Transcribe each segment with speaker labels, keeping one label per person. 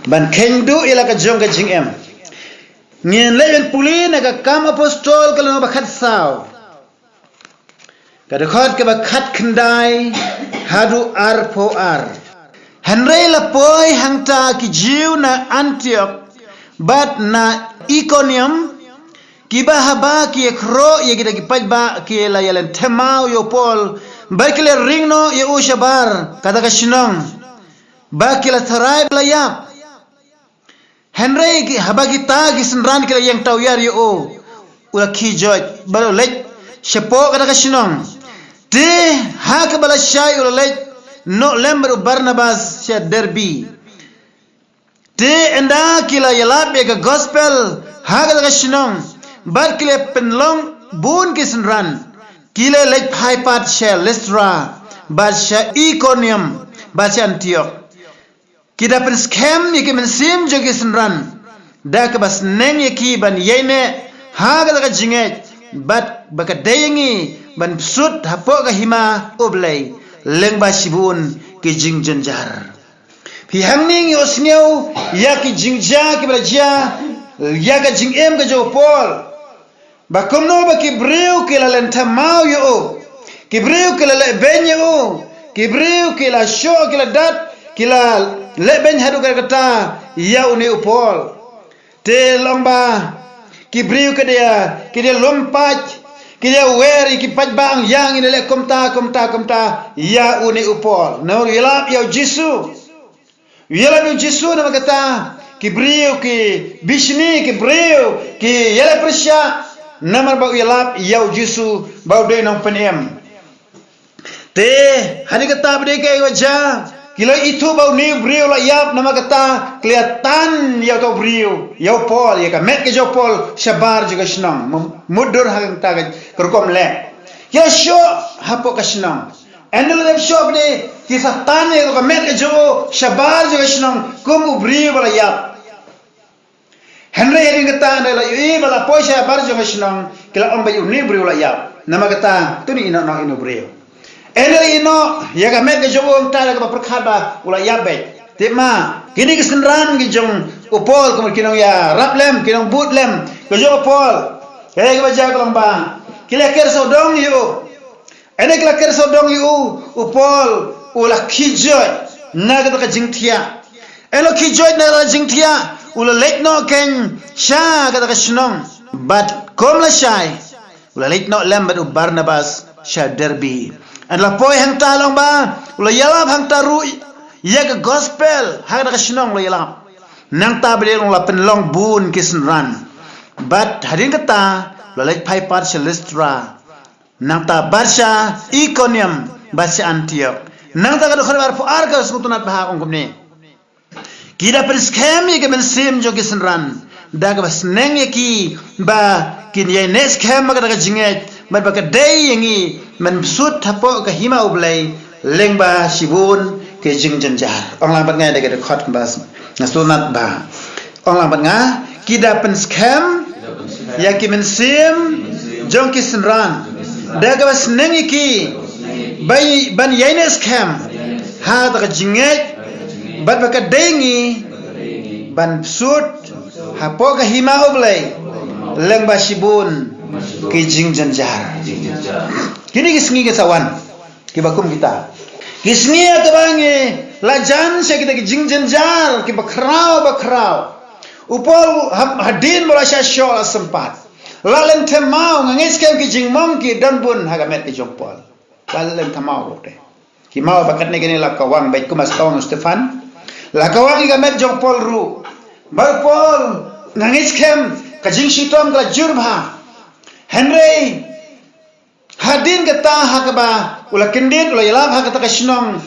Speaker 1: ban kendu ila ka jong ka jing em ngien le ben puli na ka kam apostol ka lo ba khat saw ka de khot ka ba khat khandai hadu ar po ar henre la poi hangta ki jiu na Antioch bat na Iconium kiba haba ki ekro ye kita ki pajba ki la yalen temau yo Paul bakile ringno ye ushabar kata ka shinong bakila tharai la yap Henry haba kita gisenran kila yang tau yar yo ula ki joj balo lek shepo kata ka shinong te ha ka bala shay ula lek no lember Barnabas sya derby te enda kila yalap ye ka gospel ha kata ka shinong bar kile penlong bun gisenran kile lek haipat sya Lystra bar sya Iconium bar sya Antioch kita pen scam ye ke mensim jo gisenran da ka bas neng ye ki ban yene ha ka jinge bat baka dayengi ban sut hapo ka hima oblay leng ba sibun ki jing janjar phi hangning yo sneu ya ki jingja ki braja ya ka jing em ka jo Paul ba komno ba ki breu ki la lenta mau yo ki breu ki la le ben yo ki breu ki la sho ki la dat ki la le ben hadu kata ya uni Paul te lomba ki breu ke dia lompat ki dia wer ki pajbang yang ini le komta ya uni Paul no yelap ya Jesu nama kata ki breu ki bishni ki breu ki yele presya nama ba yelap ya Jesu ba de nang penem te hari kata bade ke wajah kila itu bau ni brio la yap nama kata kelihatan ya to brio ya Paul ya ka met ke jo Paul shabar juga senang mudur hang ta kerkom le ya sho hapo ka senang endel le sho bde kisah tan ya ka met ke jo shabar juga senang kum brio la yap Henry yang kata adalah i bala po shabar juga senang kila on bayu ni brio la yap nama kata tu ni ino brio Enel ino ya ka met ke jong ta ka perkhaba ula yabe tema kini kesenran ki jong Paul ko kinong ya raplem kinong butlem ke jong Paul kaya ka baja ko lang ba kila ker so dong yu ene kila ker so dong yu Paul ula kijoy na ka jingthia elo kijoy na ra jingthia ula lek no ken sha ka shnong but kom la shai ula lek no lem bat Barnabas sha derby adalah poi hang talong ba ula yalap hang taru ya ke gospel hang ka shinong lo yalap nang ta bele la penlong bun kisenran bat hadin kata lo lek pai pat Lystra nang ta barsha Iconium barsha Antioch nang ta ka khar bar ar ka sutunat bah ongkom ni kida pen scam ye ke men sim jo kisenran da ka bas neng ye ki ba kin ye ne scam ka jinget man baka day yangi man sut hapo ka hima ublay lengba sibun ke jing janjar ong lang bat ngai de khot bas nasunat ba ong lang bat nga kida pen scam ya ki men sim jong ki senran da ka bas nengi ki bai ban yaine scam ha da ka jinget bat baka dengi ban sut hapo ka hima ublay lengba sibun ki jing janjar kini kisngi ke sawan ki bakum kita kisngi ke bangi lajan se kita ki jing janjar ki bakrau upol hadin bola sya syo sempat lalen temau ngis ke ki jing mong ki dan bun hagamet ki jompol lalen temau de ki mau bakat ne gini la kawang baik kumas tong Stefan la kawang ki gamet jompol ru bar pol ngis kem ka jing sitom ka jurba Henry hadin kata hakaba ula kendit ula yalap hakata kasnong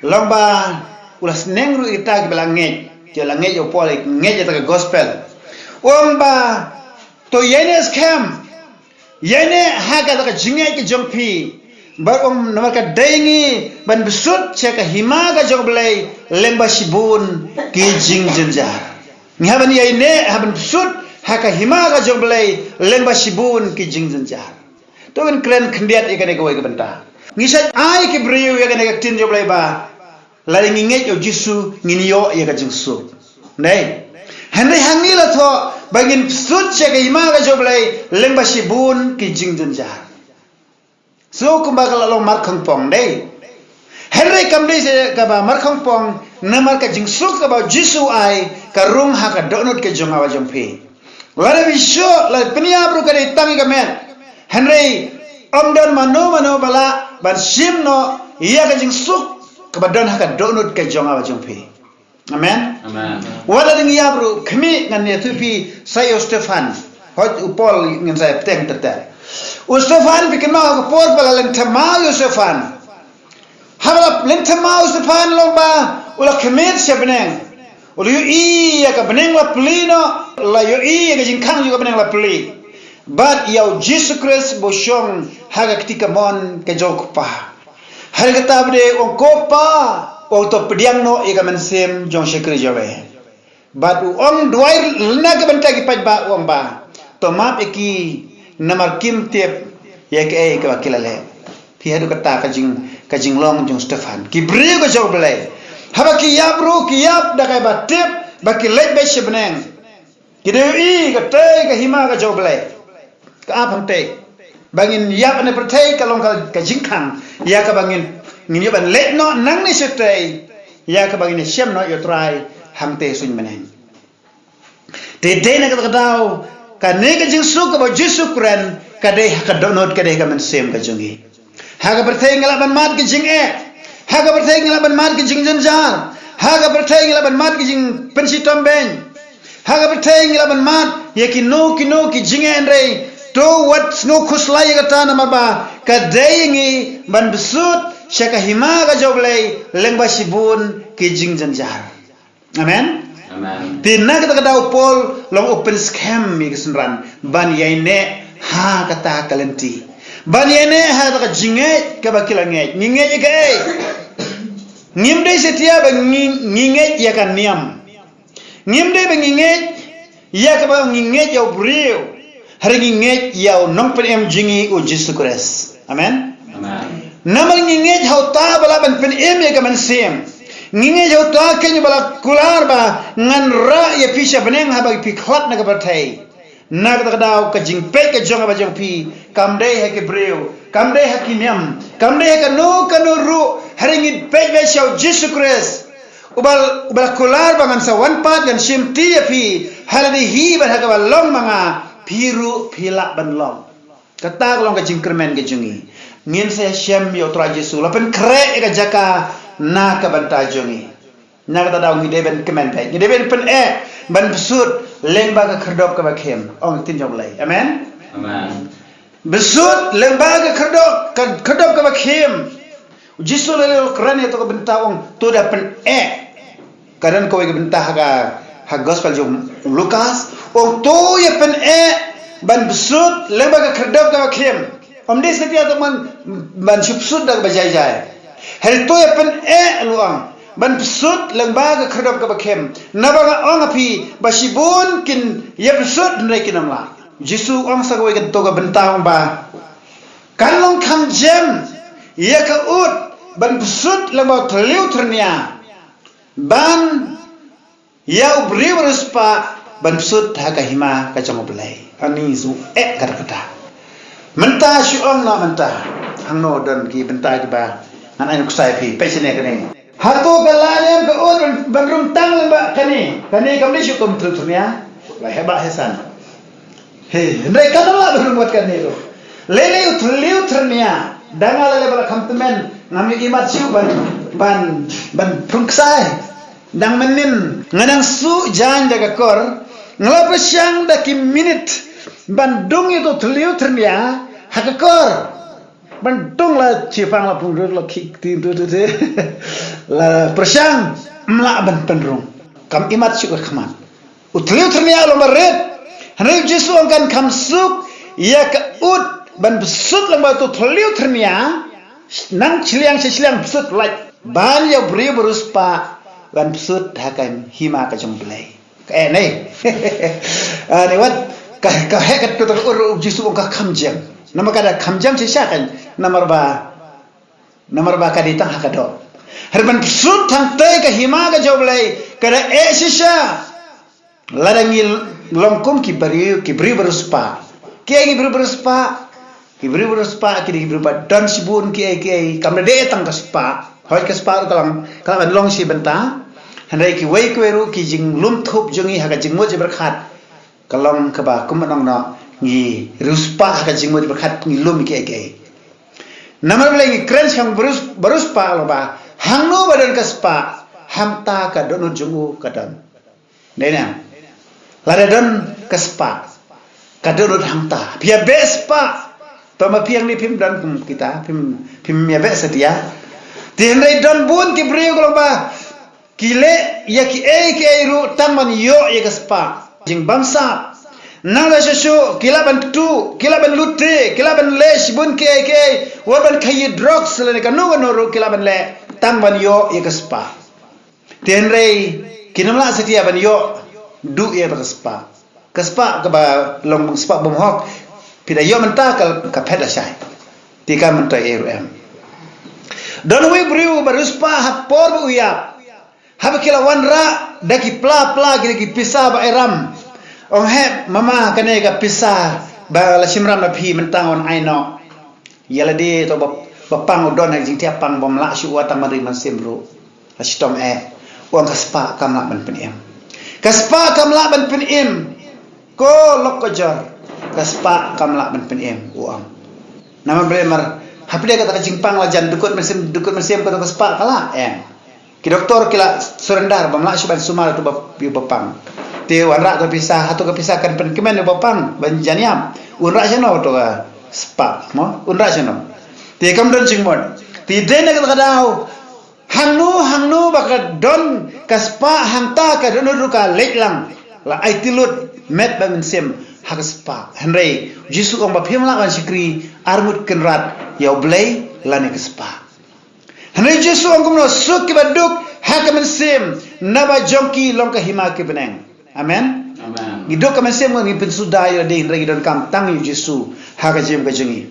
Speaker 1: lomba ula snengru ita ki belange ke lange yo pole ngeje ta gospel omba to yene scam yene hakata ka jinge ki jongpi bar nama ka daingi ban besut che ka hima ka joglei lemba sibun ki jing janjar ngaban yene haban besut haka hima ka joglei lemba sibun ki jing janjar to kan kren khendiat ikane ko ke benta ngisat ai ki briu ya kan tin joglei ba lari nginget yo Jesu nginiyo ya ka jingsu Nei. Henry hangi la tho bangin sut che ke hima ga joblai lengba sibun ki jingjun jar. So kumba kala long mar khang pong dei. Henry kamdei se ka ba mar khang pong namar ka jing suk ka ba jisu ai ka rung ha ka donut ke jonga wa jompe. Wala bi sho la penia bru ka dei tangi ka men. Henry omdon mano bala ban sim no iya ka jing suk ka ba don ha ka donut ke jonga wa jompe. Amen.
Speaker 2: Amen.
Speaker 1: Wala ding ya bro kami ngan ne tupi saya Stefan hot upol ngan saya teng tete. Stefan bikin mau ko por bala leng tama Stefan. Harap leng tama Stefan lomba ula kemit siapneng. Ulu yu ya ka beneng la plino la yu ka jingkang juga beneng la pli. But yau Jesus Christ bosyong haga ketika mon ke jok pa. Har kata bde ong kopa to pediang no ika mensem jong shekri jawe. But ong duai lena ke benta ki paj ba ong ba. To map iki namar kim tip ya ke ka kilale. Ti hadu kata kajing long jong Stefan. Ki bri ko jaw belai. Haba ki yap ru ki yap da kai ba tip ba ki lek be shebneng. Ki de ka te ka hima ka jaw belai. Ka apang te. Bangin yap ne pertai kalong ka jingkang ya ka bangin ngini ban let no nang ni setei ya ka bangin shem no yo try hang te sun meneng te de na ka dau ka ne ka jing su ka ba jisu kran ka de ka donot ka de ka men sem ka jungi ha ka pertai ngala ban mat ka jing ha ka pertai ngala ban mat ka jing janjar ha ka pertai ngala ban mat ka jing pensi tomben ha ka pertai ngala ban mat ya ki no ki jing rei to what no kuslai ka ta na maba ka deingi ban besut syaka hima ka joblei lengba sibun ki jing janjar. Amen.
Speaker 2: Amen.
Speaker 1: Tina kita kada upol long open scam mi kesenran ban yaine ha kata kalenti ban yaine ha ta jinge ka bakilange ninge ka ngimde setia ba nginge ya kan niam ngimde ba nginge ya ka ba nginge ya brio hari nginge ya nong pen jingi u Jesus Christ. Amen.
Speaker 2: Amen.
Speaker 1: Namal nginge hau ta bala ban pen ya ka man sem nginge hau ta kenyu bala kular ba ngan ra ya pisha beneng ha ba pi khlat na ka batai na ka dau ka jing pe ka jonga ba jong pi kamde ha ke breu kamde ha ki niam kamde ha ka no ru hari ngit pe be shau Jesus Christ ubal kular ba ngan sa wan pat gan sim ti ya pi haladi hi ba ha ka ba long manga piru pila ban long kata long ka jing kermen ke jungi ngin saya shem yo tra Jesu lapen kre ka jaka na ka banta jungi na ka daw ngide ben kemen pe ngide ben pen ban besut lengba ka kherdop ka ba khem ong tin jom lai. Amen.
Speaker 2: Amen.
Speaker 1: Besut lengba ka kherdop ka ba khem Jesu le kran ya to ka benta ong to da pen kadan ko ka benta ha gospel jom Lukas ong to ya pen ban besut lengba ka kherdop ka ba khem om de setia teman ban subsud dak bajai jai hel to ya pen luang ban besut lengba ka kherdop ka ba khem nabanga ong api basibun kin ya besut ndai kinam la Jesu ong sa ko ka to ka benta ong ba kalong kham jem ya ka ut ban besut lengba tliu ternia ban ya ubri ruspa ban besut ha ka hima ka jamo belai ani zu kata mentah syu'ong na mentah hang no dan ki bentah ki ba an ai kusai pi pe sine kane hatu kalane ke ur ban rum tang ba kane kamni syu kum trunya la heba hesan he ndai kada la ban buat kane lo lele uthliu ternia danga lele bala kamtemen ngami imat syu ban prungsai dang menin ngadang su jan daga kor ngala pesyang da ki minute bandung itu teliu ternia hakakor bandung la cipang la pundur la kik tu la persang mla ban pendrung kam imat syukur khamat utliu ternia lo maret hanai Jesu angkan kamsuk ya ka ut ban besut lang ba tu teliu ternia nang ciliang besut like ban ya beri berus pa ban besut hakan hima ka jomblai ka nei ne wat ka hekat tu tak ur Jesu ka kamjam nama kada kamjam sisakan nomor ba ka ditang hakado herban besut tang te ka hima ka jomblai kada sisa ladangi longkum ki beri beruspa ki beri beruspa ki beri don sibun ki kamda de tang ka spa hoi ka spa kalam long si benta handai ki wei kweru ki jing lum thup jungi haga jing mo je berkhat kalong ka ba kumanong no ngi ruspa haga jing mo je berkhat ngi lum ki namar lagi kren sang beruspa lo ba hangno badan ka spa hamta ka don jungu kadam nena lada don ka spa ka don hamta pia bespa tama piang ni pim dan kita pim ya be setia tiandai don bun ki brio ko ba kile ya ki ru taman yo ya ka spa jing bangsa nala shashu kila ban lute kila ban le shibun ki wa ban khayi drugs le ka no ru kila ban le taman yo ya ka spa tiandai kinamla setia ban yo du ya ka spa ka ba long spa bom hok pida yo menta ka pheda sai tika menta em don we briu baruspa hapor bu ya hab kila wanra daki pla ki pisa ba eram ong he mama kane ka pisa ba la simram na phi mentang on aino yala de to ba pang don ha jing tia pang bom la shu wa tamari man simru astom ong ka spa kam la ban pen em ka spa kam la ban pen em ko lok ko jar kaspa kamla ban pen em uang nama bremer hapde kata kacingpang lajan dukut mesim kata kaspa kala ki doktor kila surendar bamla suban sumar tu bapang te wanra to pisah atau kepisahkan pen kemen bapang ban janiam unra jano to spa mo unra jano te kam don jingmon ti dene kata kadau hangnu baka don kaspa hangta ka don ruka leklang la aitilut met ban sem hagaspa henry jisu ong ba phimla ban sikri armut kenrat yau blai lani kaspa henry jisu ong kumno suk ki baduk hakamen sim naba jongki long ka hima ki beneng amen gidok kamen sim ngi pen sudai de henry don kam tang yu jisu haga jem ka jengi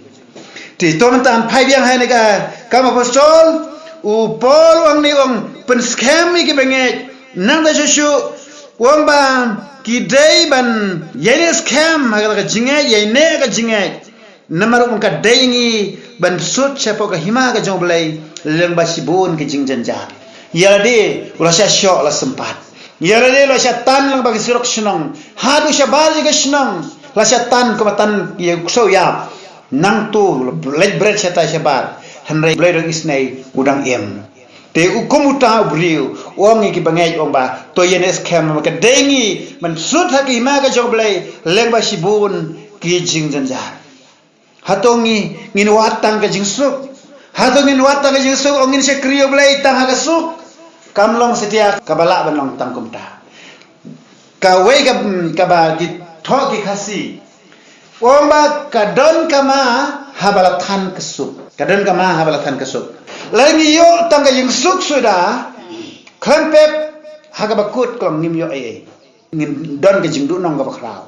Speaker 1: ti ton tan phai biang hai ne ka kam apostol u pol ong ni ong pen scam ki benge nang da jisu wong ba ki day ban yene scam haga ka yene ka jinge namaru ka day ngi ban sut chepo ka hima ka jonglai leng ba sibun ki jingjanjar yala de ula sha sho la sempat yala de la sha tan lang ba ki sirok shnong hadu sha baji ka shnong la sha tan ko tan ye so ya nang tu let bread sha ta sha bar hanrai blai isnai udang em te ukumuta briu ongi ki bangai omba to yen scam ka dengi man sut ha ki ma ka joblai lengba sibun ki jingjanjar hatongi ngin watang ka jingsuk hatongi watang ka jingsuk ongin se kriyo blai tang ha ka suk kamlong setia kabala banong tangkumta ka wei ka ba ki thoki khasi omba ka don kama habalatan kesuk kadon kama habalatan kesuk lagi yo tangga yang suk sudah kempep haga bakut klong nim yo ngin don ke jingdu nong ga bakrao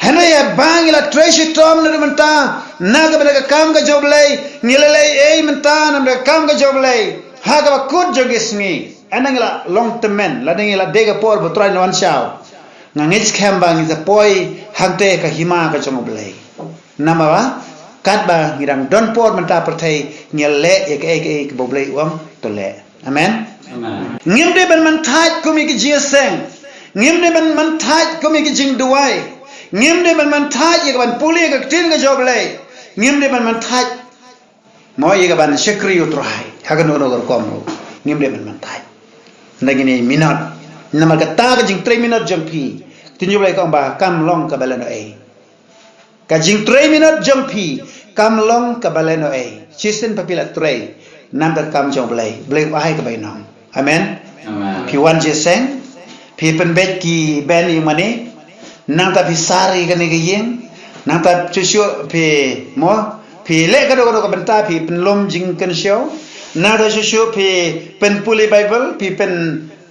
Speaker 1: hana ya bangila treasure tom na menta naga bada kam ga joblai ngilelai menta na bada kam ga joblai haga bakut jogesni anangila long temen ladangila dega por botrai no anshaw ngangits kembang is a boy hante ka hima ka joblai namawa katba ngirang don por menta pertai ngelle ek boblei uang tole amen ngimde ban mantaj kumi ki jiaseng ngimde ban mantaj kumi ki jing duai ngimde ban mantaj ye ban puli ka tin ka joblei ngimde ban mantaj mo ye ban shekri utrai hagan no gor kom ngimde ban mantaj ndagini minat namar ka ta ka jing 3 minute jampi tin joblei ka ba kam long ka balano ka jing 3 minute jampi kam long ka baleno chisten papila 3 number kam jong blai wahai ka bainong amen pi wan jeseng pi penbet ki ben imane nang ta pisari ka ni giyeng nang ta chuchu pi mo pi le ka do ka benta pi penlom jing kan show nang ta chuchu pi pen puli bible pi pen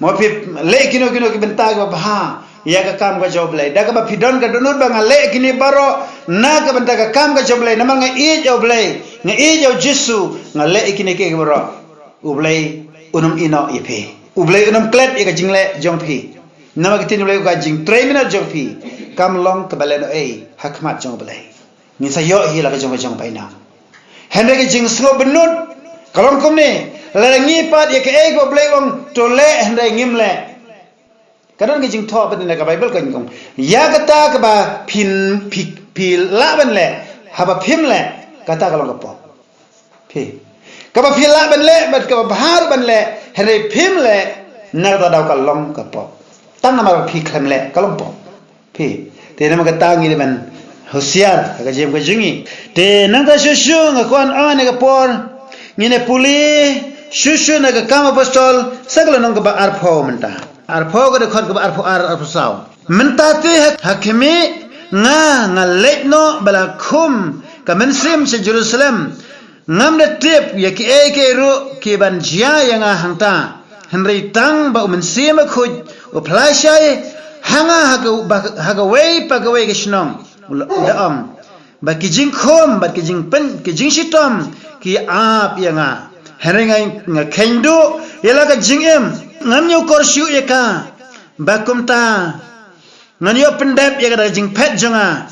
Speaker 1: mo pi le kino ki benta ka ba ya ka kam ka joblai daga ba pidon ka donut ba ngale kini baro na ka benta ka kam ka joblai namang nga joblai nga jo jisu ngale kini ke baro ublai unum ino ipe ublai unum klet ka jingle jongpi nama kita ni boleh gajing 3 minit jong pi kam long ke balen hakmat jong balai ni sayo hi la ka jong pai na hende ke jing slo benut kalong kom ni la ngi pat ye ke go blai wong to le hende ngim le kadang ke jing tho pa ni ka bible kan kong ya kata ka ba pin pi la ban le ha ba phim le kata kalong ka po pi ka ba phi la ban le bat ka ba bahar ban le hende phim le na ta daw kalong ka po tang nama pi klem le kalong po pi te nama ka tangi de man Hosiar ka jem ka jingi te nang ta shushu nga kon ane ka por ngine puli shushu na ka kama apostol sagala nang ka ba arpho menta arpho ka de khot ka ba arpho saw menta te hakimi nga letno bala khum ka mensim se Jerusalem ngam de tip ya ki eke ru ki ban jia yang hangta henry tang ba mensim khoj o plashai hanga haga wei pa ga wei gishnong ulam ba kijing khom ba kijing pen kijing shitom ki ap yanga heringai nga kendo yala ka jingem ngamyo korsyu yaka ba kumta nganyo pendep yaka da jing pet jonga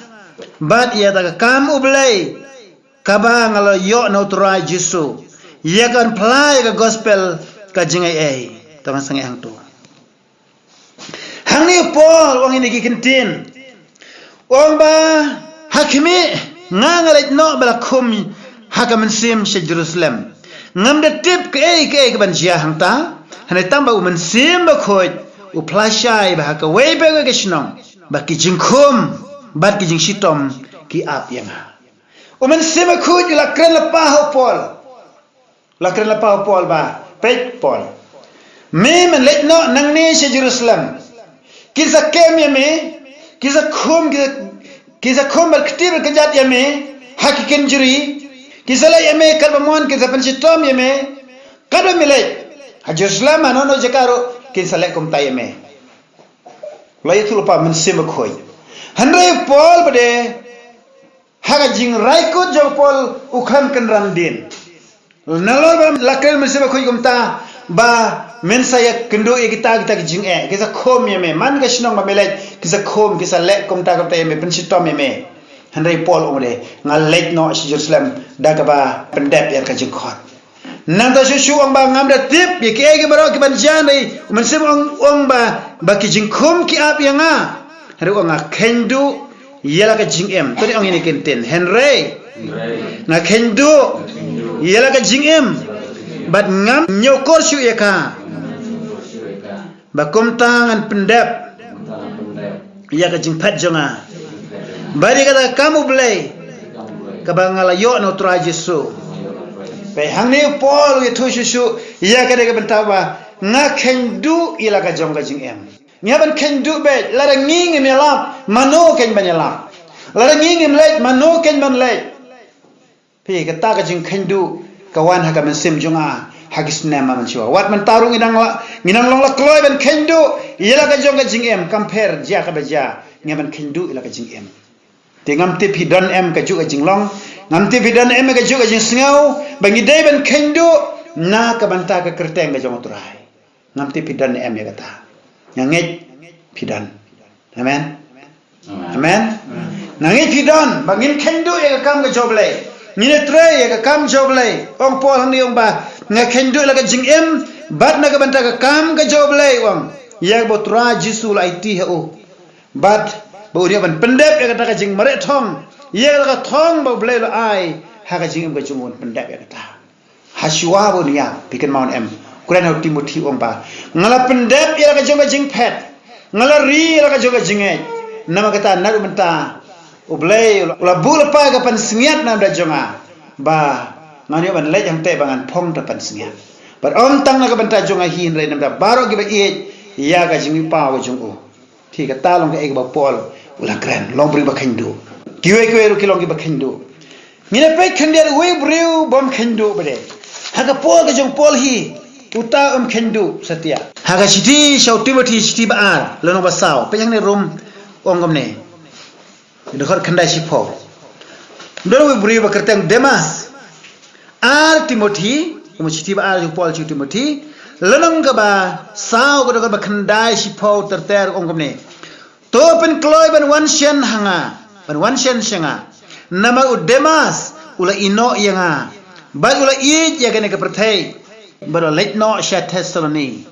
Speaker 1: bat ya da kam ublai kaba ngalo yo no try jisu yakan play ka gospel ka jingai tama sangai hang tu hang ni Paul wang ini kikentin wang ba hakimi ngangalit no bala kum hakaman sim se Jerusalem ngam de tip ke ban jia hang ta hanai tamba uman sim ba khoj u plashai ba ka wei ba ga shnong ba ki jingkhum ba ki jing shitom ki ap yanga uman sim ba khoj la kren la pa ho Paul ba pet Paul me man let no nang ne se Jerusalem kisa kem yame kisa khum bal ktir ka jat yame hakiken juri kisa la yame kalbamon kisa panchitom yame kado milai ha Jerusalem anono jakaro kisa la kum tayame la yatul pa men sim khoi hanre Paul bade haga jing raikut jo Paul ukhan kan randin nalor ba lakal men sim khoi kum ta ba men saya kendo kita jing kisa khom yeme man ga shnong ba melai kisa khom kisa le kom ta yeme pensitom yeme hanrei Paul umre ngal lek no Jerusalem daga ba pendep ya ka jing khot nang ta shu ong ba ngam da tip ye ke baro ki ban jan dei men sim ong ba ki jing khom ki ap yanga hari ong a kendo yela ka jing to ong ini kenten henrei na kendo yela ka jing bat ngam nyokor shu yaka bakum tangan pendap ya ka jingpat jonga bari kata kamu belai ka bangala yo no tra Jesu pe hangni Paul ye thu shu ya ka de ka bentawa nga kendu ila ka jonga jingem nya ban kendu be la nging me la mano ken banyala la nging me mano ken ban le pe ka ta ka jing kendu kawan ha ka men sim jonga hagis nama manshiwa wat man tarung inang long la kloy ben kendo yela ka jonga jingem compare ja ka baja ngaman kendo ila ka jingem te ngam te pidon ka juga jinglong ngam te pidon ka juga jing sngau bangi dai ben kendo na ka banta ka kerteng ka jonga turai ngam te pidon ya kata nyanget pidon amen nangit pidon bangin kendo ya ka kam ka joblai ngine tre ya ka kam joblai ong Paul hang ni ong ba nga kendo la ka jingem bat na ka banta ka kam ka joblai wang ya bo tra Jesu la iti ha o bat bo dia ban pendep ya kata ka jing mare thong ya ka thong bo blai la ai ha ka jingem ka jungun pendep ya kata haswa bo nia pikan maun kuran ha Timothy ong ba ngala pendep ya ka jonga jing pet ngala ri la ka jonga jinge nama kata naru benta o blai la bul pa ka pan singiat na da jonga ba ngani ban le yang te bangan phong ta pan singia bar om tang na ka ban ta jonga hin re nam da baro gi ba ya ga jing pa wa jong o thi ka ta long ka ba Paul ulang kran long bri ba khendo kiwe ru kilong gi ba khendo mine pe khandia we briu bom khendo bade ha ka Paul ga jong Paul hi uta khendo satia ha ga chiti shau Timothy chiti ba ar lo ba saw pe yang ne rum ongom ne de khar khandai si pho do we briu ba kerteng Demas ar Timothy mo chiti ba ar jong Paul chi Timothy lenong ka ba sao ka ba khandai si pau ter ong kamne to pen kloi ban wan shen hanga ban wan shen shenga nama udemas ula ino yanga ba ula i ya gane ka perthai ba let no sha Thessaloni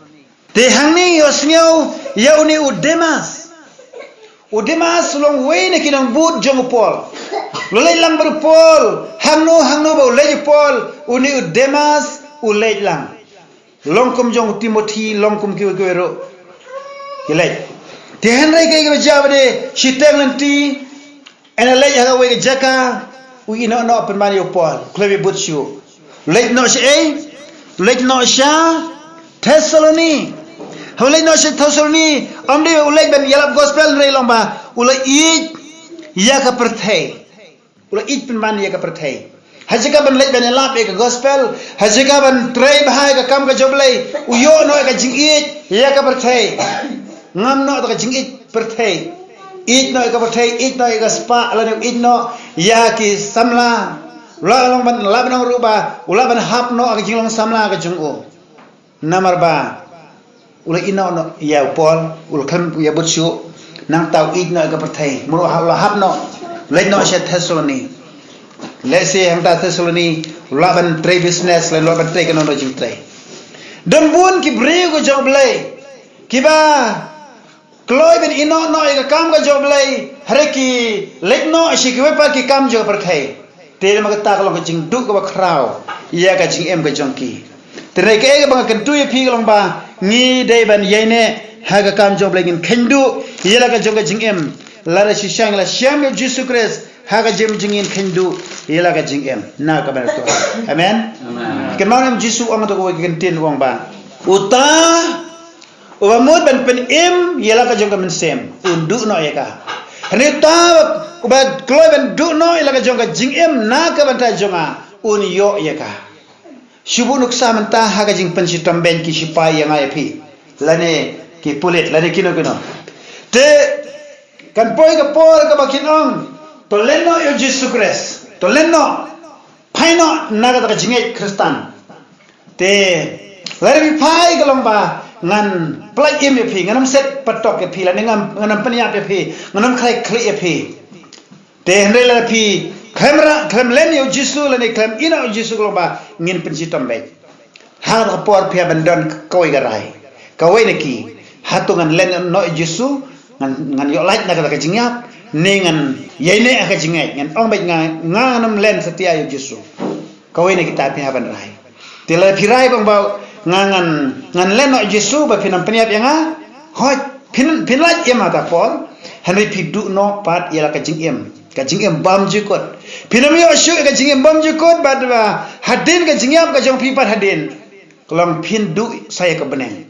Speaker 1: te hangni yosngeu yauni Udemas long way na kinang bud jong Paul. Lolay lang baru Paul. Hangno ba ulay Paul. Uni Udemas ulay lang. Longkum jong Timothy longkum kiwero. Ilay. Tihan ray kay gabajaba de shiteng nanti. Ena lay haga way jaka. Ui ino open mani yo Paul. Klebi butsu. Lay no siya Lay no siya Thessaloni. Hulay no siya Thessaloni. Amdi ulay ben yalap gospel ray lomba. Ulay it ya ka perthai. Ulay it penman ya ka perthai. Hajika ban lay ben yalap ya ka gospel. Hajika ban tray bahai ka kam ka joblay. Uyo no ka jing it ya ka perthai. Ngam no ka jing it perthai. It no ka perthai. It no ka spa. Alano it no ya ki samla. Ula long ban labnang ruba. Ula ban hap no ka jing long samla ka jung o. Namar ba. Ula ina no ya Paul ula kan ya butsu nang tau igna ka perthai muro hala hap no le no sha Thessaloni le se hamta Thessaloni ula ban tray business le lo ban tray kan no jing tray dan bun ki bre ko job le ki ba kloi ben ino no ka kam ka job le hare ki le no shi ki pa ki kam jo perthai te ma ka ta ka lo ka jing du ka ba krau ya ka jing em ka jong ki tere ke ba kan tu ye phi ka long ba ni dai ban yene haga kam job lagin khendu yela ka joga jingem lara shishang la sham Jesus Christ haga jim jingin khendu yela ka jingem na ka ban to amen ke manam Jesus ong to ko gen tin wong ba uta uba mod ban pen im yela ka joga men sem undu no yaka hani ta uba kloi ban du no yela ka joga jingem na ka ban ta jonga un yo yaka Shubu nuksa menta haga jing pensitam ben ki sipai yang api lane ki pulit lane kino te kan poi ka por ka bakin ong to lenno yo Jesus Christ to lenno paino naga ta jingai Kristan te lare bi pai ka lomba ngan plai im pi nganam set patok pi lane nganam paniap pi nganam khai kli pi te hendela pi kamera klem len yo jisu lane klem ina yo jisu lomba ngin pensitam be har ka por pia bandon koi garai kawai neki hatungan len no jisu ngan yo lait na ka jingyap ningan yene ka jingai ngan ong be nganam len setia yo jisu kawai neki ta pia ban rai tila pirai bang ba ngan len no jisu ba pinam peniap yang hoi pinlait yema ta por hanri pidu no pat yala ka jingem bam jikot pinam yo shu ka jingem bam jikot badwa hadin ka jingyap ka jong pipat hadin kolong pindu saya ka beneng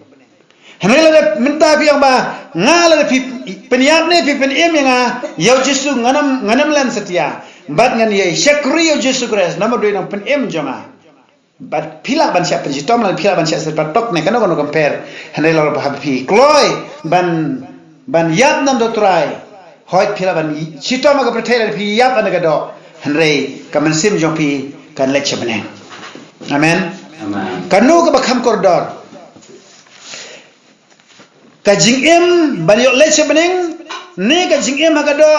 Speaker 1: hanela minta pi yang ba ngala pi peniap ne pi penem yang yo jisu nganam lan setia bat ngan ye syakri yo jisu Christ nama doi nang penem jonga bat pila ban siap penjitom lan pila ban siap serpat tok ne kana kono compare hanela ba pi kloi ban yap nam do try hoi pila ban sitom ka perthai pi yap an ka do hanrei kamen sim jong pi kan lek chabeneng amen kanu ka bakham koridor ka jingem ban yo lek chabeneng ne ka jingem ha ka do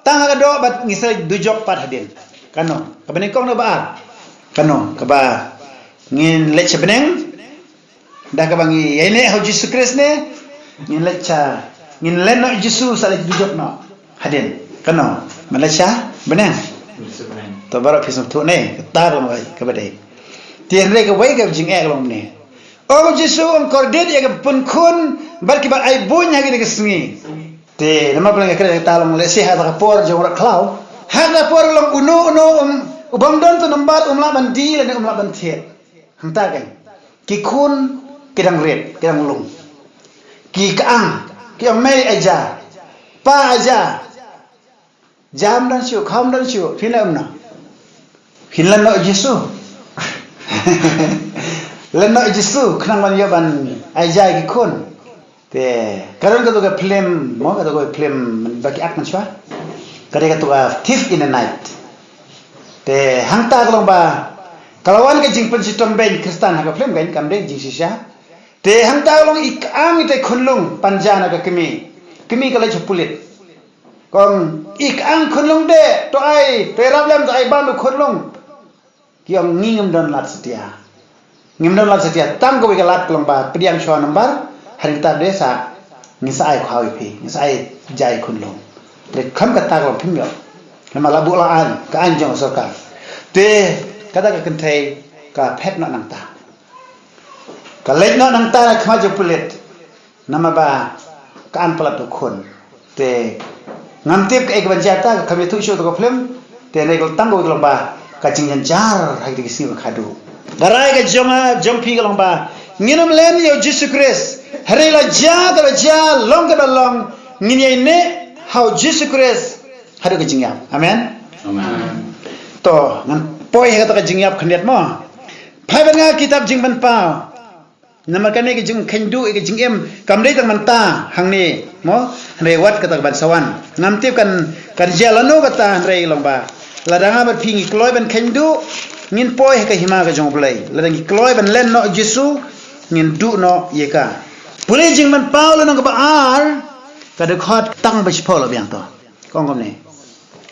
Speaker 1: tang ha ka do bat ngisai dujok pat hadin kanu ka beneng kong no ba kanu ka ba ngin lek chabeneng dah ka bangi yene ho Jesus Christ ne ngin lek cha ngin len no Jesus sa lek dujok no hadin kanu malaysia beneng to barak pisum tu ne ta ba mai ka badai tien re ka wai ka jing ek long ne o jisu on kordet ya ka pun kun bar ki ba ai bunya gi ke sngi te nama pala ka ta long le se ha ka por jo ra klau ha na por long uno ubang don tu numbar la ban di le la ban the hang ta kan ki kun kidang red kidang lung ki kaang ki mai aja pa aja jam dan siu kham dan siu philam na philan no jisu len no jisu khnang man yaban aja ki kun te karon ka to ka film mo ka to ka film baki ak man chwa kare ka to ka thief in the night te hangta ka long ba kalawan ka jing pen sitom ben kristan ha ka film kan kam deng jing sisya te hang ta long ik ang te khunlung panjana ka kimi ka lai chupulit kong ik ang khunlung de to ai te rablem ai ba lu khunlung kiong ngingam don lat setia ngim don lat setia tam ko ka lat long ba priang chwa number hari ta desa ngisa ai khawi phi ngisa ai jai khunlung le kham ka ta ko phim yo nama labu la an ka anjong sarkar te kada ka kentai ka phet na nang ta ka let na nang ta khma je pulit nama ba ka an palap to khon te ngam tip ka ek ban jata ka khame thu shu to ko film te nei ko tang ko long ba ka jingyan jar hai de si ba khadu garai ka jong phi ka long ba nginam len yo Jesus Christ hari la ja ka ja long ka long ngin ye ne how Jesus Christ hadu ka jingyap amen to ngan poi ha ka jingyap khandet mo phai ban nga kitab jing ban pa namar ka ne ki jing khandu e jing em kam dei tang man ta hang ni mo re wat ka ta ban sawan ngam tip kan jalano ka ta re lomba ladanga bat phingi kloi ban khandu ngin poi ka hima ka jong play ladangi kloi ban len no Jesu ngin du no yeka puli jing ban paulo no ka ba ar ka de khot tang ba chpolo biang to kong kom ne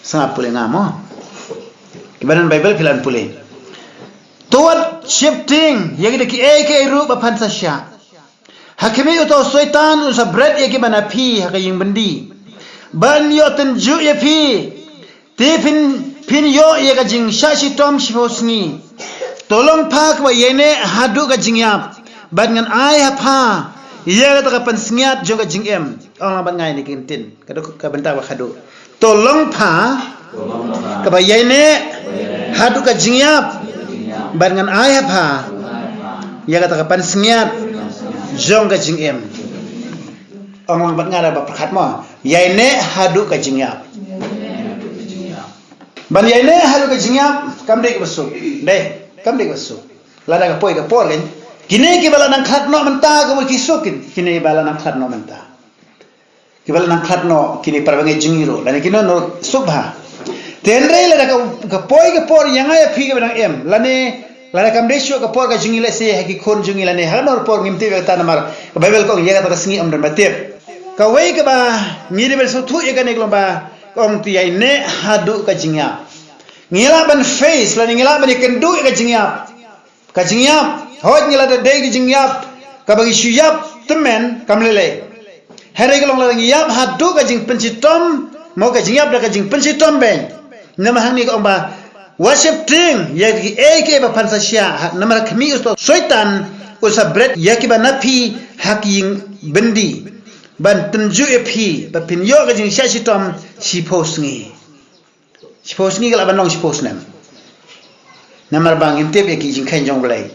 Speaker 1: sangat puli ngamo kibanan bible filan puli tuat shifting yagi de ki eke ru ba phansa sha hakimi uto soitan usa bread yagi bana phi ha ying bandi ban yo tan ju ye phi ti phin yo ye ga jing sha shi tom shi hosni tolong phak ba yene hadu ga jing yap ban ngan ai ha pha ye ga ta pan sngiat jo ga jing em ong ban ngai ni kin tin ka benta ba khadu tolong pha ka ba yene hadu ga jing yap ban ngan ai ha pha ye ga ta pan sngiat jong ga jing em ong ban ngai ba khat mo yene hadu ga jing yap ban yene hadu ga jing yap kam de ba su de kam de ba su la da ga poi ga por gen kini ki bala nang khat no menta ko ki sukin kini bala nang khat no menta ki bala nang khat no kini parbange jingiro lani kino no subha tenre la ka poi ga por yang ay phi ga nang em lani lani kam desho ka por ga jingile se ha ki khon jingila ne ha no por ngimte ga ta namar bible ko ye ga ta singi am dan batep ka wei ka ba ni de bel so thu ye ga ne glom ba ong ti ai ne hadu ka jingya ngila ban face lani ngila ban kendu ga jingya ka jingya hot ngila da dei jing yap ka bagi syuyap temen kamlele here gelong la yap hadu ka jing pensitom mo ka jing yap da ka jing pensitom ben nama hang ni ko ba worship ting ya ki eke ba pansa sya nama khmi usto soitan usa bread ya ki ba napi haking bendi ban tenju epi ba pin yo ka jing sya sitom si posngi ga ba nong si posnam nama bang intep ya ki jing khain jong blai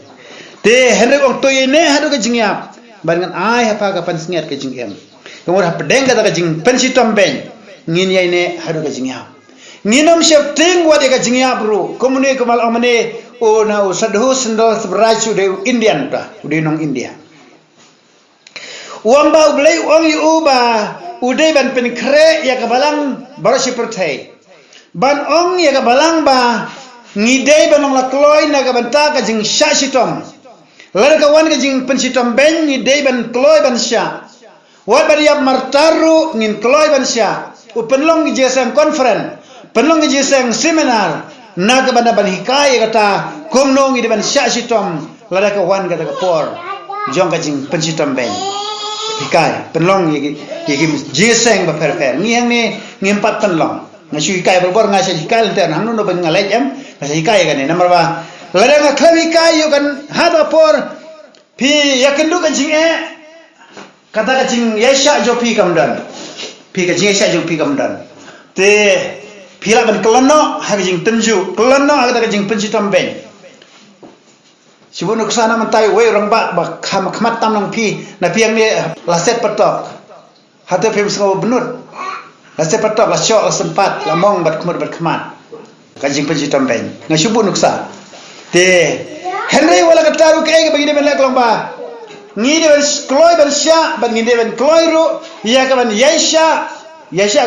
Speaker 1: te henry ong toy ne hadu ka jingya ban ngan ai ha pa ka pan sngiat ka jing em ngor ha pedeng ka jing pen si tom ben ngin yai ne hadu ka jingya nginom chef ting wa de ka jingya bro komune ko mal amane o na o sadhu sendo sabraju de indian ta de nong india wamba blai ong yu ba ude ban pen kre ya ka balang barashi perthai ban ong ya ka balang ba ngidei banong la kloi na ka banta ka jing sha sitom lar ka wan ka jing pensitom ben ni dei ban kloi ban sha wat bari yap martaru ngin kloi ban sha u penlong gi jesang conference penlong gi jesang seminar na ka banda ban hikai kata komno ngi ban sha sitom lar ka wan ka por jong ka jing pensitom ben hikai penlong gi jesang ba per ngiang ni ngimpat penlong ngasui hikai berbor ngasih hikai lenter hang no ban ngalai em ngasih hikai kan ni nomor ba ladang khabi kai yo kan hada por pi yakendu kan jing kata ka jing yesha jo pi kamdan pi ka jing yesha jo pi kamdan te pila ban kelano ha jing tenju kelano kata ka jing pensitom ben sibunuk sana mentai we orang ba khamat tam nang pi na piang ni laset patok hata pim sko benut laset patok la syok la sempat la mong bat khamat ka jing pensitom ben ngasubunuk sa te henry wala kataru kai bagi de belak lomba ngi de kloi ban sya ban ngi de ban kloi ru ya ka ban yaisha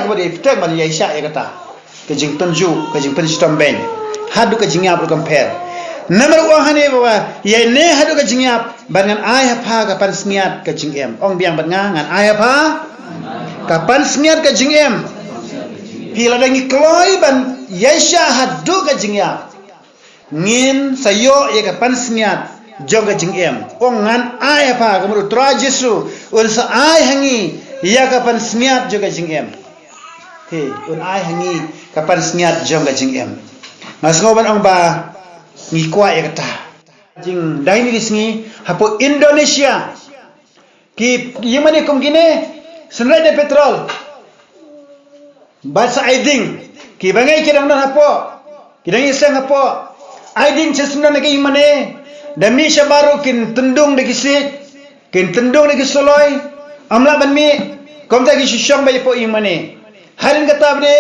Speaker 1: ka ban iftek ban yaisha ya kata ke jing tenju ke jing pensitom ben hadu ke jing ya pro compare Nomor uang hane bahwa ya ne hadu ka jingyap bangan ai hapa kapan sengiat ka jingem. Ong biang bat ngan ai hapa kapan sengiat ka jingem. Pila dangi kloi ban yesha hadu ka jingyap. Ngin sayo ya kapan sengiat jong ka jingem. Ong ngan ai hapa kamuru tra Jesu un sa ai hangi ya kapan sengiat jong ka jingem. He un ai hangi kapan sengiat jong ka jingem. Mas ngoban ong ba ngi kwa ya kata jing dai ni disngi hapo Indonesia ki yemane kum gine senrai de petrol bahasa aiding ki bangai kidang dan hapo kidang isang hapo aiding sesunda nagi yemane dami baru kin tendung de kisik kin tendung de kisoloi amla ban mi komta ki shishong ba yapo yemane harin kata bde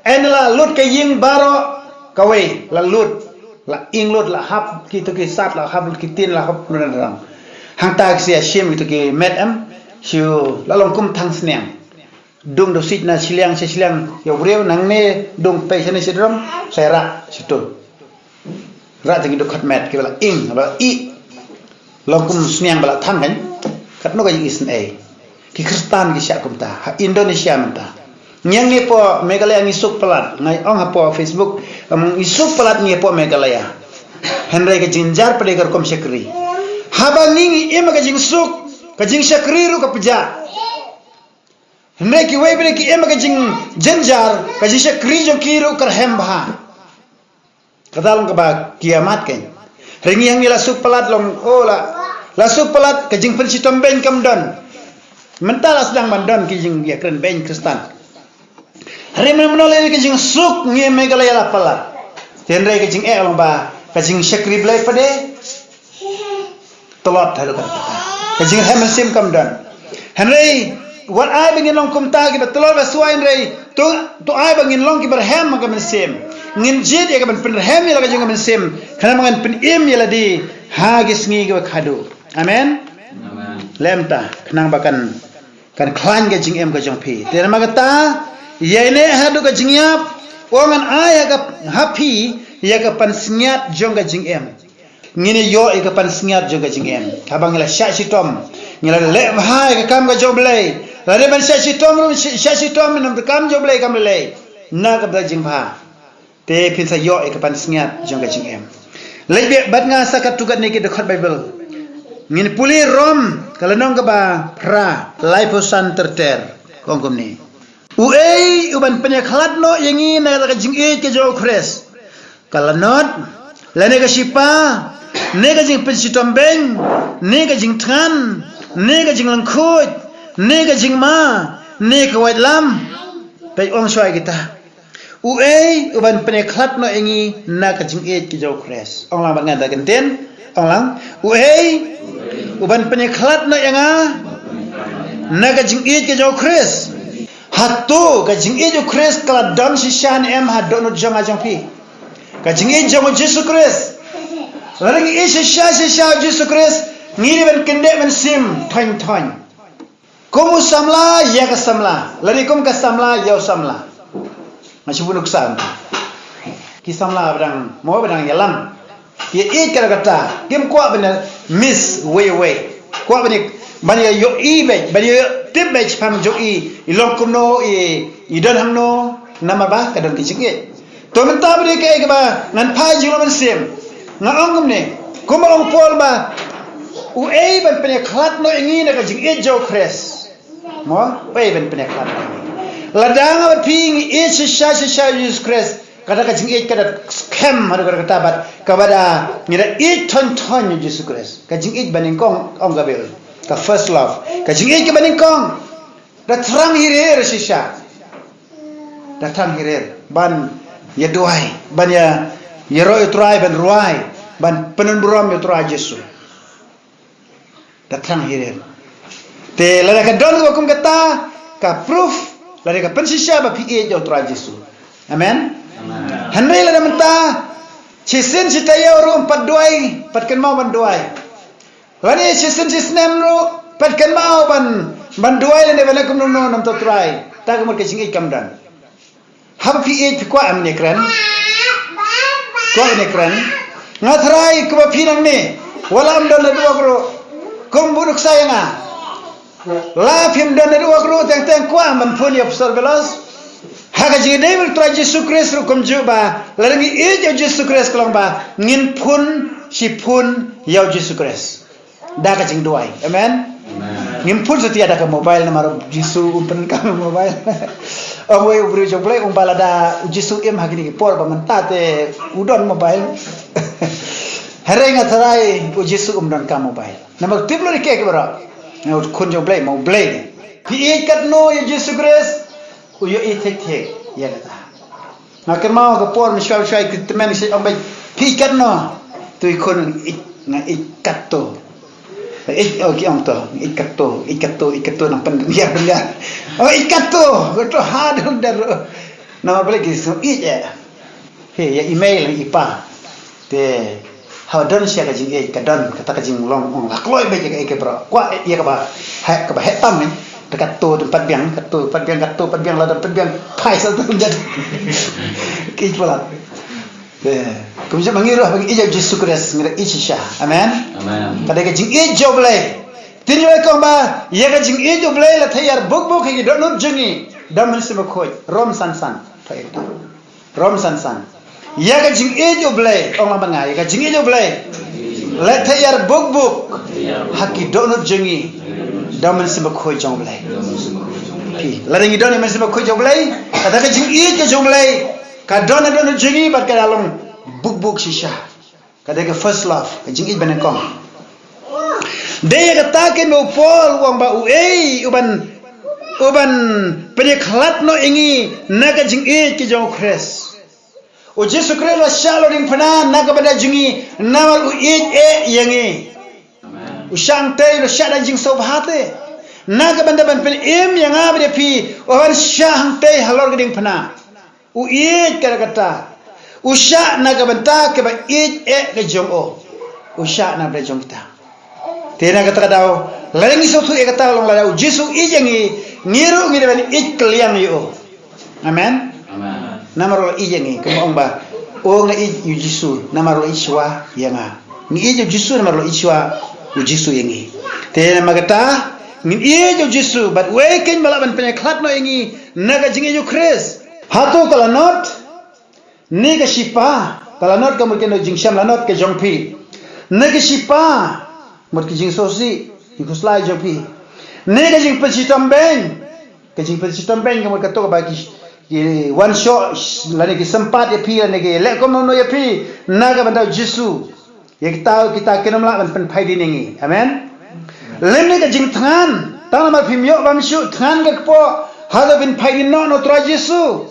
Speaker 1: enla lut ke ying baro kawe la lut la inglot la hap kita ke sat la hap kitin la hap nang hang ta sia shim itu ke medam siu la long kum thang sneng dung do sit na siliang ya breu nang ne dung pe sene sidrom saya ra situ ra tangi do khat met ke la ing ba i long kum sneng bala thang kan kat no ga is ne ki kristan ki sya kum ta Indonesia menta nyang ni po Meghalaya ngisuk pelat ngai ong hapo Facebook ngisuk pelat ni po Meghalaya henry ke jinjar pedekar kom sekri habang ni im ke jing suk ke jing sekri ru ke peja henry ki wei bele ki im ke jing jinjar ke jing sekri jo kiru ker hemba kadalong ke ba kiamat ken ringi yang ni la suk pelat long la suk pelat ke jing pensitom ben kamdon mentala sedang mandon ki jing ya keren ben kristan hari menoleh ke jing suk ngi Meghalaya la pala tenrai ke jing long ba ke jing sekri blai pade tolot haru kata ke jing hemsim kamdan henry wat ai bangin long kum ta ki betolot ba suai henry tu ai bangin long ki berhem ka mensim ngin jid ya ka ben hem ya ka jing mensim kana mangan pen im ya ladi hagis ngi ke khadu amen lemta kenang bakan kan klan ke jing em ka jong pi ter magata yene hadu ka jingyap ongan aya ka happy ya ka pansnyat jonga jingem ngine yo e ka pansnyat jonga jingem kabang la shashi-tom ngila le bhai ka kam ka joblei la de ban shashi-tom shashi-tom nam kam joblei kam le na ka bra jingba te pinsa yo e ka pansnyat jonga jingem lebe bat nga sakat tugat ne ke dekat Bible ngine puli rom kala nong ka ba pra laiposan terter kongkom ni uei uban penyaklat no yangi na ka jing e ke jo kres kalanot lane ka sipa ne ka jing pensitom beng ne ka jing than ne ka jing langkhut ne ka jing ma ne ka wait lam pe ong swai kita uei uban penyaklat no yangi na ka jing e ke jo kres ong lang bangan da genten ong lang uei uban penyaklat no yanga na ka jing e ke jo kres hatu ka jing e jo kres kala dam sishan em ha donut jong ajong pi ka jing e jong Yesus Kris larang e sisha Yesus Kris ngiri ben kende ben sim thon komu samla ya ka samla lari kom ka samla ya samla masih bunuk sam ki samla badang mo badang yalam ye e kala kata kim kwa ben miss way kwa ben bani yo ibe bani yo tibbe pam jo ilong kumno idan hamno nama ba kadang kicik to menta bri ke ba ngan phai jilo man sim ngong kumne kumalong pol ba u ei ban pene khat no ingi na ka jing e jo kres mo pe ban pene khat ladang ba ping e sha Jesus Christ kada ka jing e kada kem har kada tabat kabada ngira e thon Jesus Christ ka jing e baning kong ong gabel ka first love ka jing e ke baning kong da terang hirir shisha datang hirir ban ya doai ban ya roi trai ban ruai ban penun buram ya trai Yesu datang hirir te lada ka don wakum kata ka proof lada ka pensisha ba pi e jo trai Yesu amen hanai lada menta chisen chitaya ro pat doai pat kan mau ban doai lani chisen chisnem ro pat kan mau ban doai lene bana kum no nam to trai ta kumur ke singi kamdan hab pi e kwa amne kran ko ne kran Ngatrai ke pinang ni. Walam dan dua kru. Kumbuduk saya nga. Lapim dan dua kru teng kuah manpun ya besar belas. Haga jing devil tra Yesus Kristus kum juba. Larangi ijo Yesus Kristus kelang ba. Ngin pun si pun yau Yesus Kristus. Dah ka jing duai. Amen. Ngin pun setia ada ke mobile nama Yesus umpen ka mobile. Amoi ubri joblai umpala da Yesus em hagini por ba mentate udon mobile. Hereng atharai Yesus umdan ka mobile. Nama tiblo ni ke bara. Ngau kun joblai mau blai. Pi kat no Yesus Kristus. Uyo itek ya kata. Nak mau ke por misal teman si ambai pikat no. Tu ikon ikat tu. Okey om tu ikat tu nak pendiar. Oh ikat tu. Betul hadul dar. Nama boleh kisah ya. He ya email ipa. Te how done sia ka jing ka don kata ka jing long lakloi ba ke bro. Kwa ya ka ba. Ha ka ba hetam ni. Dekat tu tempat biang lah tempat biang pai satu menjadi kijualan. Kemudian mengiruh bagi ijab Yesus Kristus ngira isya. Amen. Amen. Kadang kajing ijab boleh. Tinjau kau ba, ya kajing ijab boleh lah tayar buk higi dok nut jengi. Dah mesti berkoi. Rom san. Tayar dah. Rom san. Ya kajing ijab boleh. Orang bangai. Ya kajing ijab boleh. Lah tayar buk. Hagi dok nut jengi. Dah mesti berkoi jong boleh. Ladang idon yang mesti berkoi jong boleh. Kata kajing ijab jong boleh. Kadon ada nu jengi bat ka dalam buk shisha. Kata ke first love, kajing ijab benekong. Dia kata ke no pol wang ba uban penyeklat no ingi naga jing ijab ke jong Kris. O Yesus Kristus la shalo ding pana naga bada jengi nawal ijab yangi. Usang tay lo syada jing sob hate. Naga banda ban pen im yang abde pi oban syang tay halor geding pana. Uid kata usha naga banta ke ba id ke jong o. Usha na bre jong ta. Tena kata dau lalengi sotu e kata long ladau Jesu ijangi ngiru ngi ban id kliang yo. Amen. Amen. Namaro ijangi kemo ba o nga id yu Jesu namaro iswa yanga. Ni id Jesu namaro iswa yu Jesu yangi. Tena magata ngin id Jesu but we ken malaban penyeklat no yangi naga jingi yu Kris. Hatu kalau not ni ke sipa kalau not kamu kena jing syam la not ke jongpi ni ke sipa mut ke jing sosi ikut slide jongpi ni ke jing pensitam beng kamu kata bagi one shot lani ke sempat ya pi lani ke lek kamu no ya pi naga bandau Jesu ya kita kena melak pen pai diningi amen lem ni ke jing tangan tangan mal pimyo bamsyu tangan ke po hada bin pai no tra Jesu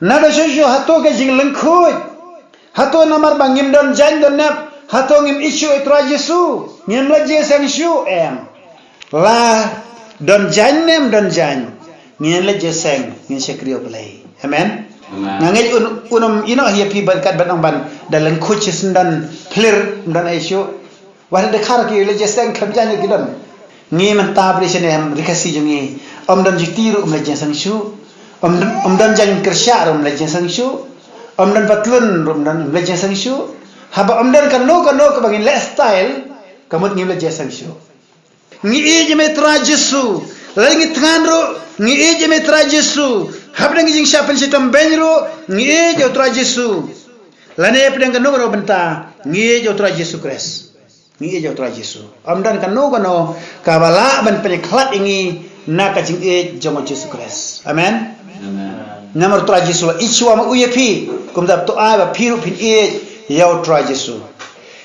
Speaker 1: nada jojo hato ke jing lengkut hato namar bangim don jan don nap hato ngim isu tra Jesu ngim la je sang shu la don jan ngim la je sang ngim sekrio play amen ngangai unum ino hia pi berkat ban ban dalam kuch sendan plir dan isu wala de khar ki la je sang khamjan ki don ngim tabli sene rikasi jungi dan jitiru la je sang shu dan jan kersya rom la je sang shu dan patlun rom dan la je sang shu haba dan kano ke bangin lifestyle kamut ngim la je sang shu ngi je metra Jesu lagi tangro ngi je metra Jesu habda ngi jing syapen sitam benro ngi je tra Jesu lane pedang kano ro benta ngi je tra Jesu Kris ngi je tra Jesu dan kano kabala ban penyeklat ingi na kajing jomo Yesus Kris amen namar tra Jesu ichwa ma uyepi kumdap to aba piru pin yau tra Jesu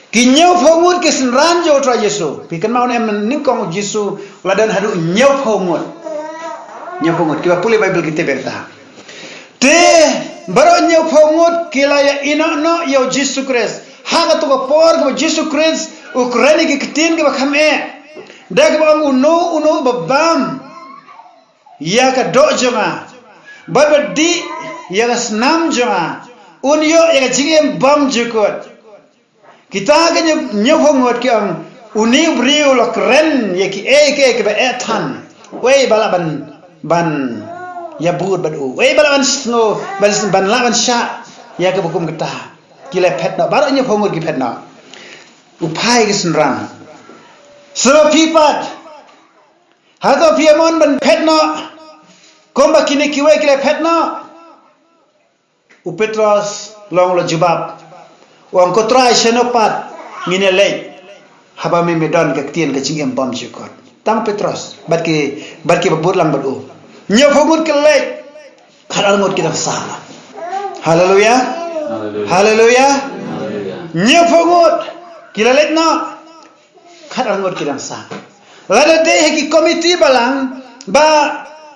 Speaker 1: kinyau phomut ke senran jo tra Jesu pikan mau em ningkong Jesu ladan hadu nyau phomut kiba puli Bible kita berta te baro nyau phomut kilaya ino no yau Yesu Kris haga to por ko Yesu Kris ukraini ki kitin ke bakhame dag ba uno babam ya ka do jonga babadi ya ka snam jonga unyo ya ka jingem bam jukot kita ka nyofongot ki ang uni brio lo kren ya ki ke ba etan we balaban ban ya bud badu we balaban sno ban laban sha ya ka bukum kita kila pet no baru nya phongot ki pet no upai ki sunrang sebab pipat hato piamon ban pet no komba kini kiwe kila pet no u Petros long lo jubab wang ko try senopat ngine lej haba mi medon ke tien ke jing bom jikot tang Petros barki babur lang badu nya phongot ke lej khadal ngot ki dang sa haleluya haleluya nya phongot kila lej no khadal ngot ki dang sa lada de ki komiti balang ba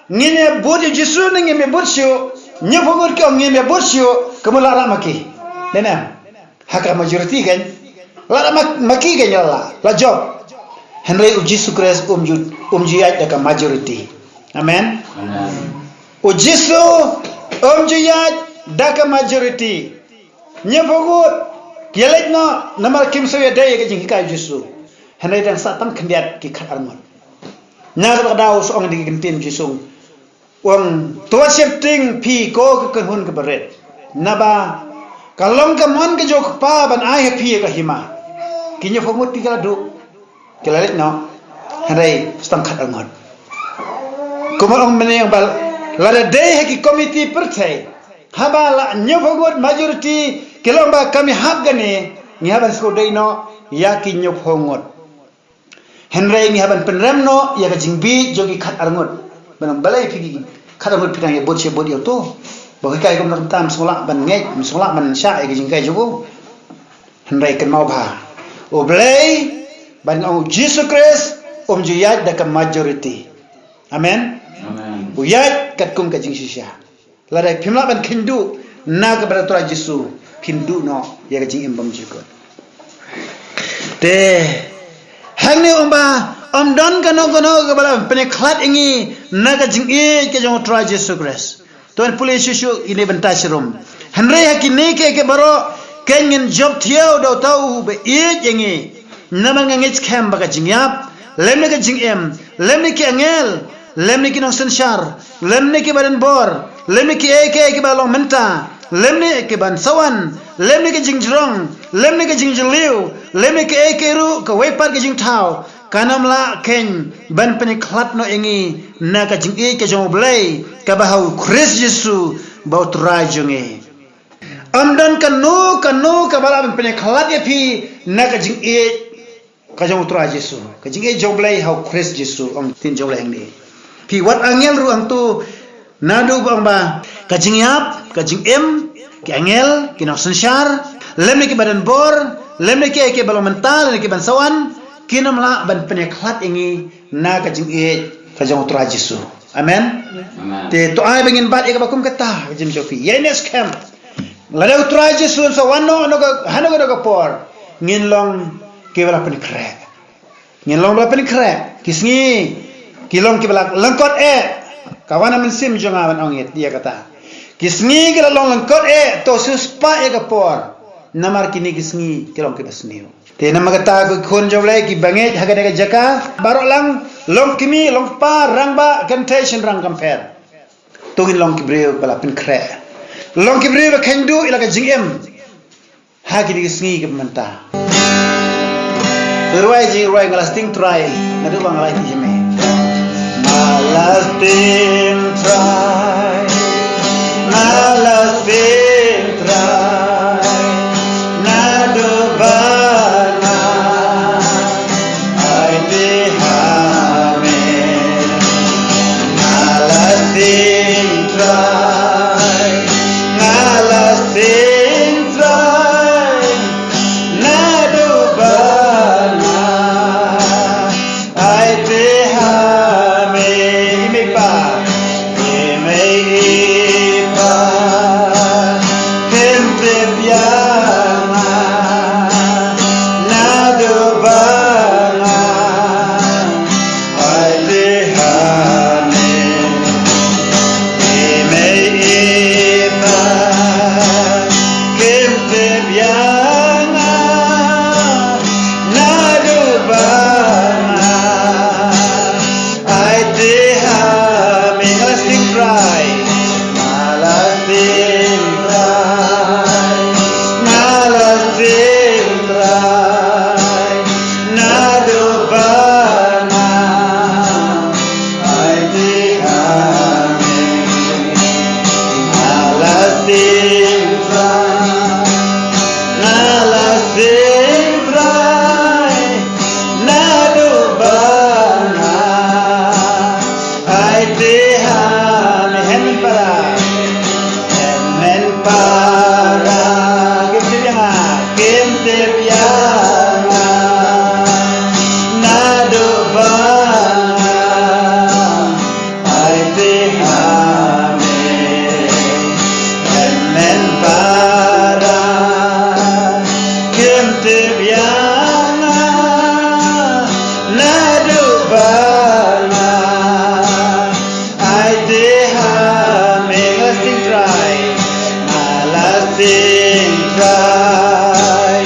Speaker 1: ngine bodi jisu ngi me borsio nya phongot ko ngi me borsio kamula ramaki nena haka majority kan la maki kan la job Henry Jisu Christ umjiyat daka majority amen Jisu umjiyat daka majority nya phongot yelet no namar kim so ya day ka jing ka Jisu Henry dan satang kendiat ki khat armon nya ka daw so ong di gentin Jisu wang tua shifting pi ko ke hun ke beret naba kalong ka mon ke jok pa ban ai pi ka hima kinya phongot ti kala do kelalit no Henry stam khat armon kumong mene yang bal lada day ki komiti pertai habala nya phongot majority kelong ba kami hab gane ni haban sko day no ya ki nya phongot Henry ni haban penrem no ya ka jingbi jogi khat arngot banang balai pigi khat arngot pidang ya bodse bodi auto ba kai kom nam tam sola ban ngai sola man sha e jing kai jogo Henry kan mau ba o blai ban ong Jesus Christ jiyat da ka majority amen amen uyat kat kum ka jing sisya ladai phimla ban khindu na ka bara tora Jisu khindu no ya ka jing embam jiko te hangni don kano ka bala pene khat ingi na ka jing e ke jong tora Jesus Christ ton pulis Yesu ini bentas rum Henry hakini ke baro kengen job thiau do tau be e jengi naman ngit kem baka jingyap lemne ka jingem lemne ki angel lemne ki nong senshar lemne ki badan bor lemne ki eke ki balong menta lemne ki ban sawan lemne ki jingjrong lemne ki jingjliu lemne ki eke ru ka wepat ki jingtau kanamla ken ban peniklat no engi na ka jing e ke jong blai ka bahau Christ Yesu bau trajonge amdan kanu ka bala ban peniklat ya pi na ka jing e ka jong tra Yesu ka jing e jong blai hau Christ Yesu om tin jong blai ni pi wat angel ru ang tu nadu bang ba ka jing yap ka jing em ki angel ki no senshar lemne ki badan bor lemne ki eke balong mental lemne ki ban sawan kinamla ban peneklat ingi na ka jing e ka jong tra Jesu amen te to ai bengin bat e ka bakum kata jim jofi yenes kem lada tra Jesu so wano no ka hano ka por ngin long ke bala penekre ngin long bala penekre kisngi kilong ke bala lengkot e kawana min sim jonga ban ongit dia kata kisngi ke long lengkot e to suspa e ka por namar kini kisngi kilong ke basniu te nama kata ko khon joblai ki banget haga daga jaka barok lang long kimi long pa rangba temptation rang compare tungin long kibreu bala pen kre long kibreu ba khendu ila ka jingem hagi di sngi ke menta terwai ji roi ngalasting try ngadu bang lai ti jeme malasting try malasting try nadu ba para kim tip yang nado banga ai ti hame men para kim tip yang nado banga ai ti hame lasting try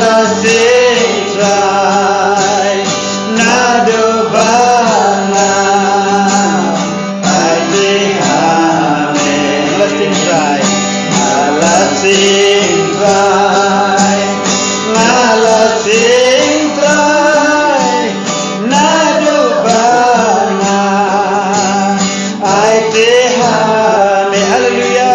Speaker 1: lasting try nado banga ai ti hame lasting try lasting try nado banga ai ti hame hallelujah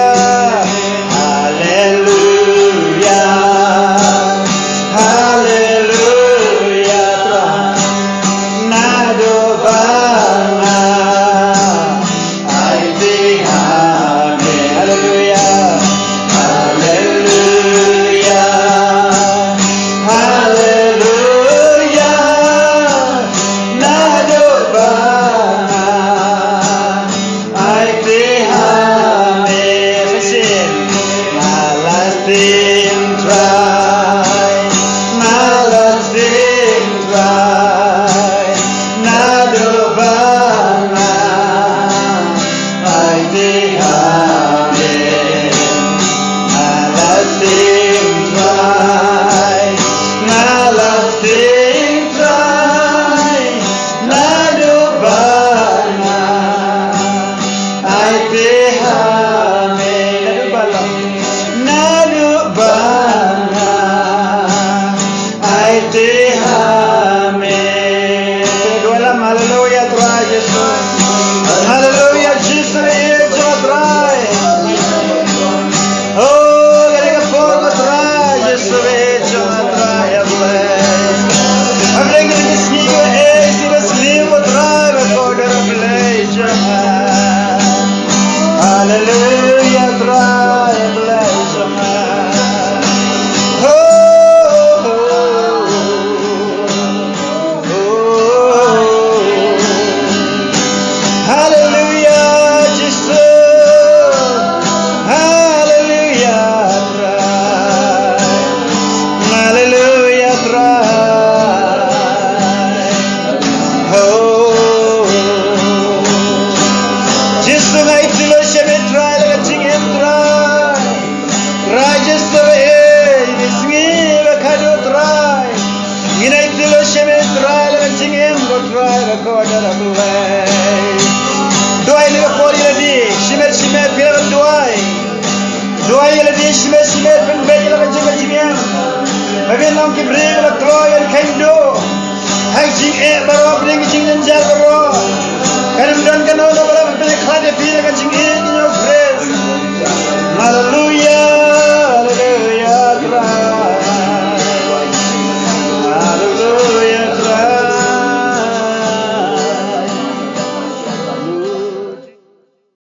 Speaker 1: Hallelujah, try bless your man. Oh, hallelujah, Jesus. Hallelujah, try. Hallelujah, try. Oh, Jesus, I feel try like a chicken try. Rajas to this game a cado try. United to shame try like a chicken go try a quarter of the way. Do I live for you? She met Pierre do I? Do I live she met and beg like a chicken? Again, long to bring a Troy and can do. Hanging ever opening chicken and jalbaro. And I'm done can all over